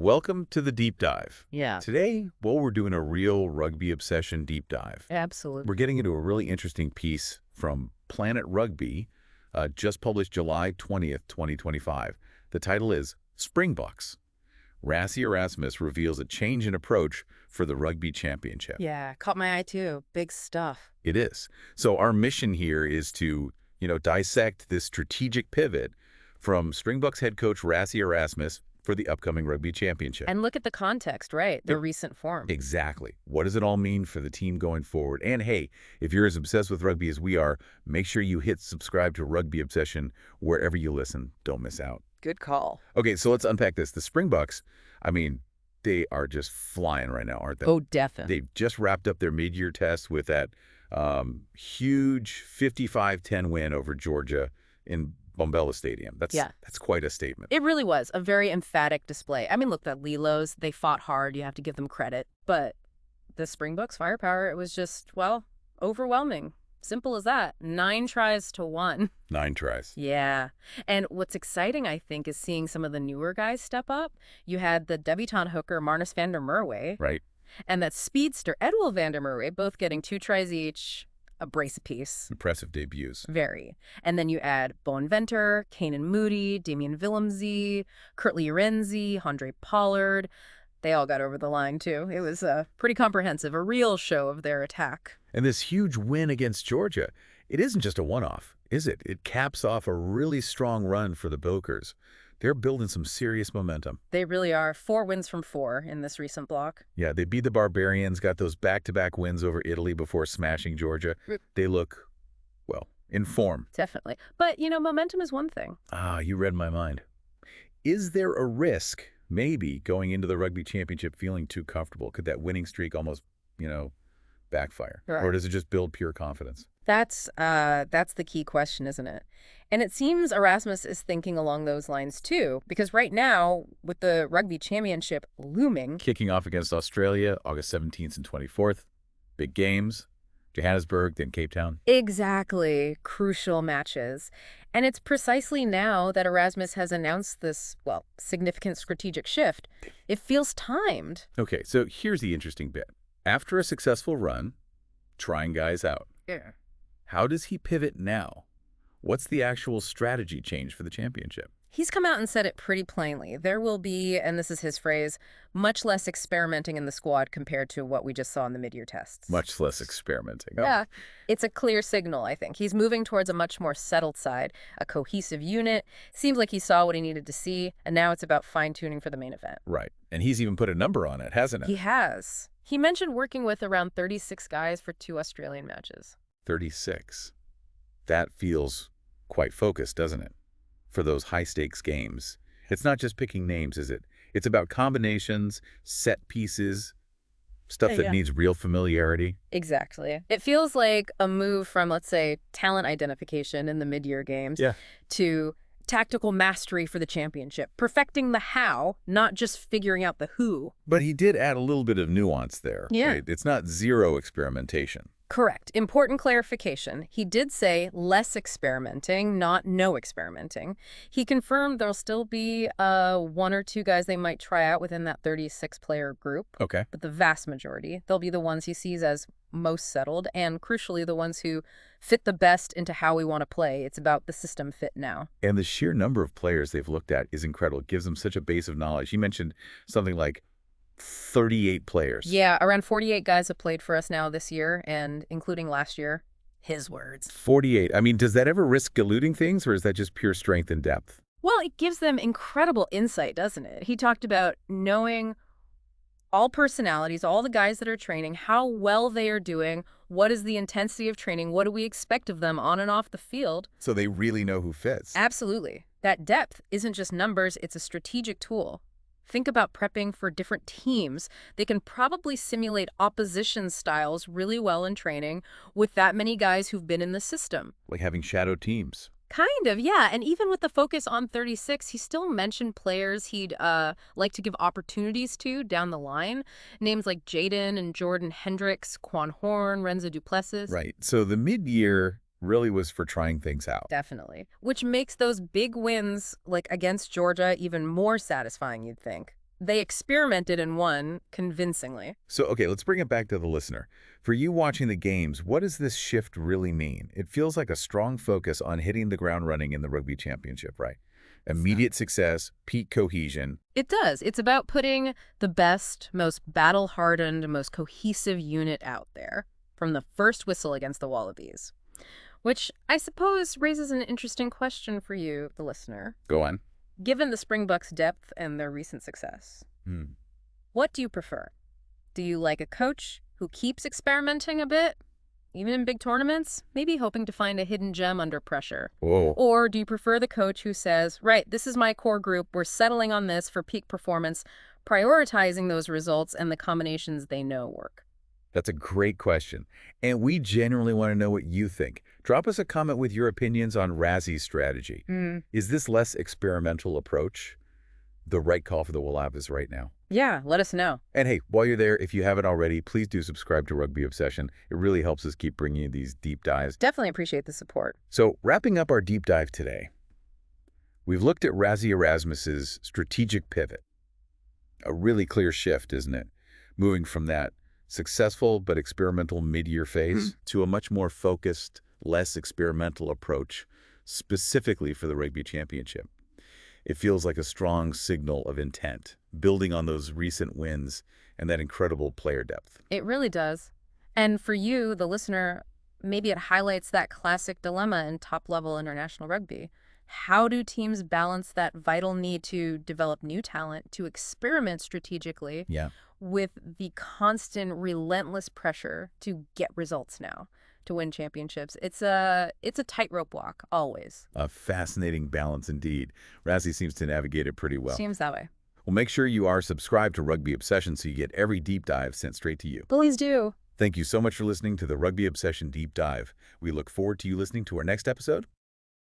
welcome to the deep dive. Yeah, Today, well, we're doing a real rugby obsession deep dive. absolutely. We're getting into a really interesting piece from Planet Rugby, just published July 20th, 2025. The title is Springboks. Rassie Erasmus reveals a change in approach for the Rugby Championship. Yeah, caught my eye too. Big stuff. It is. So our mission here is to, dissect this strategic pivot from Springboks head coach Rassie Erasmus for the upcoming Rugby Championship. And look at the context, right? The recent form. Exactly. What does it all mean for the team going forward? And hey, if you're as obsessed with rugby as we are, make sure you hit subscribe to Rugby Obsession wherever you listen. Don't miss out. Good call. Okay, so let's unpack this. The Springboks, they are just flying right now, aren't they? Oh, definitely. They've just wrapped up their mid-year test with that huge 55-10 win over Georgia in Bombella Stadium. That's quite a statement. It really was a very emphatic display. Look, the Lilos, they fought hard. You have to give them credit. But the Springboks firepower, it was just, overwhelming. Simple as that. 9 tries to 1. 9 tries. Yeah. And what's exciting, I think, is seeing some of the newer guys step up. You had the debutant hooker, Marnus van der Merwe. Right. And that speedster, Edwil van der Merwe, both getting 2 tries each, a brace apiece. Impressive debuts. Very. And then you add Bowen Venter, Kanan Moody, Damian Willemse, Kurtley Renzi, Andre Pollard. They all got over the line, too. It was pretty comprehensive, a real show of their attack. And this huge win against Georgia, it isn't just a one-off, is it? It caps off a really strong run for the Bokers. They're building some serious momentum. They really are. 4 wins from 4 in this recent block. Yeah, they beat the Barbarians, got those back-to-back wins over Italy before smashing Georgia. They look, in form. Definitely. But, momentum is one thing. Ah, you read my mind. Is there a risk, maybe, going into the Rugby Championship feeling too comfortable? Could that winning streak almost, backfire? Right. Or does it just build pure confidence? That's the key question, isn't it? And it seems Erasmus is thinking along those lines, too, because right now, with the Rugby Championship looming... Kicking off against Australia, August 17th and 24th. Big games. Johannesburg, then Cape Town. Exactly. Crucial matches. And it's precisely now that Erasmus has announced this, significant strategic shift. It feels timed. Okay, so here's the interesting bit. After a successful run, trying guys out. Yeah. How does he pivot now? What's the actual strategy change for the championship? He's come out and said it pretty plainly. There will be, and this is his phrase, much less experimenting in the squad compared to what we just saw in the mid-year tests. Much less experimenting. Oh. Yeah. It's a clear signal, I think. He's moving towards a much more settled side, a cohesive unit. Seems like he saw what he needed to see, and now it's about fine-tuning for the main event. Right. And he's even put a number on it, hasn't he? He has. He mentioned working with around 36 guys for 2 Australian matches. 36. That feels quite focused, doesn't it? For those high-stakes games. It's not just picking names, is it? It's about combinations, set pieces, stuff that needs real familiarity. Exactly. It feels like a move from, let's say, talent identification in the mid-year games to tactical mastery for the championship, perfecting the how, not just figuring out the who. But he did add a little bit of nuance there. Yeah. Right? It's not zero experimentation. Correct. Important clarification. He did say less experimenting, not no experimenting. He confirmed there'll still be 1 or 2 guys they might try out within that 36-player group. Okay. But the vast majority, they'll be the ones he sees as most settled and, crucially, the ones who fit the best into how we want to play. It's about the system fit now. And the sheer number of players they've looked at is incredible. It gives them such a base of knowledge. He mentioned something like 38 players. Yeah, around 48 guys have played for us now this year, and including last year. His words. 48. Does that ever risk eluding things, or is that just pure strength and depth? Well, it gives them incredible insight, doesn't it? He talked about knowing all personalities, all the guys that are training, how well they are doing, what is the intensity of training, what do we expect of them on and off the field. So they really know who fits. Absolutely. That depth isn't just numbers, it's a strategic tool. Think about prepping for different teams. They can probably simulate opposition styles really well in training with that many guys who've been in the system. Like having shadow teams. Kind of, yeah. And even with the focus on 36, he still mentioned players he'd like to give opportunities to down the line. Names like Jaden and Jordan Hendricks, Quan Horn, Renzo Duplessis. Right. So the mid-year really was for trying things out. Definitely. Which makes those big wins, like against Georgia, even more satisfying, you'd think. They experimented and won convincingly. So, okay, let's bring it back to the listener. For you watching the games, what does this shift really mean? It feels like a strong focus on hitting the ground running in the Rugby Championship, right? Immediate success, peak cohesion. It does. It's about putting the best, most battle-hardened, most cohesive unit out there from the first whistle against the Wallabies. Which I suppose raises an interesting question for you, the listener. Go on. Given the Springboks' depth and their recent success, what do you prefer? Do you like a coach who keeps experimenting a bit, even in big tournaments, maybe hoping to find a hidden gem under pressure? Whoa. Or do you prefer the coach who says, right, this is my core group, we're settling on this for peak performance, prioritizing those results and the combinations they know work? That's a great question. And we genuinely want to know what you think. Drop us a comment with your opinions on Rassie's strategy. Is this less experimental approach the right call for the Wallabies right now? Yeah, let us know. And hey, while you're there, if you haven't already, please do subscribe to Rugby Obsession. It really helps us keep bringing you these deep dives. Definitely appreciate the support. So, wrapping up our deep dive today, we've looked at Rassie Erasmus's strategic pivot. A really clear shift, isn't it? Moving from that successful but experimental mid-year phase to a much more focused, less experimental approach, specifically for the Rugby Championship. It feels like a strong signal of intent, building on those recent wins and that incredible player depth. It really does. And for you, the listener, maybe it highlights that classic dilemma in top-level international rugby. How do teams balance that vital need to develop new talent, to experiment strategically, with the constant, relentless pressure to get results now, to win championships? It's a tightrope walk, always. A fascinating balance indeed. Rassie seems to navigate it pretty well. Seems that way. Well, make sure you are subscribed to Rugby Obsession so you get every deep dive sent straight to you. Please do. Thank you so much for listening to the Rugby Obsession Deep Dive. We look forward to you listening to our next episode.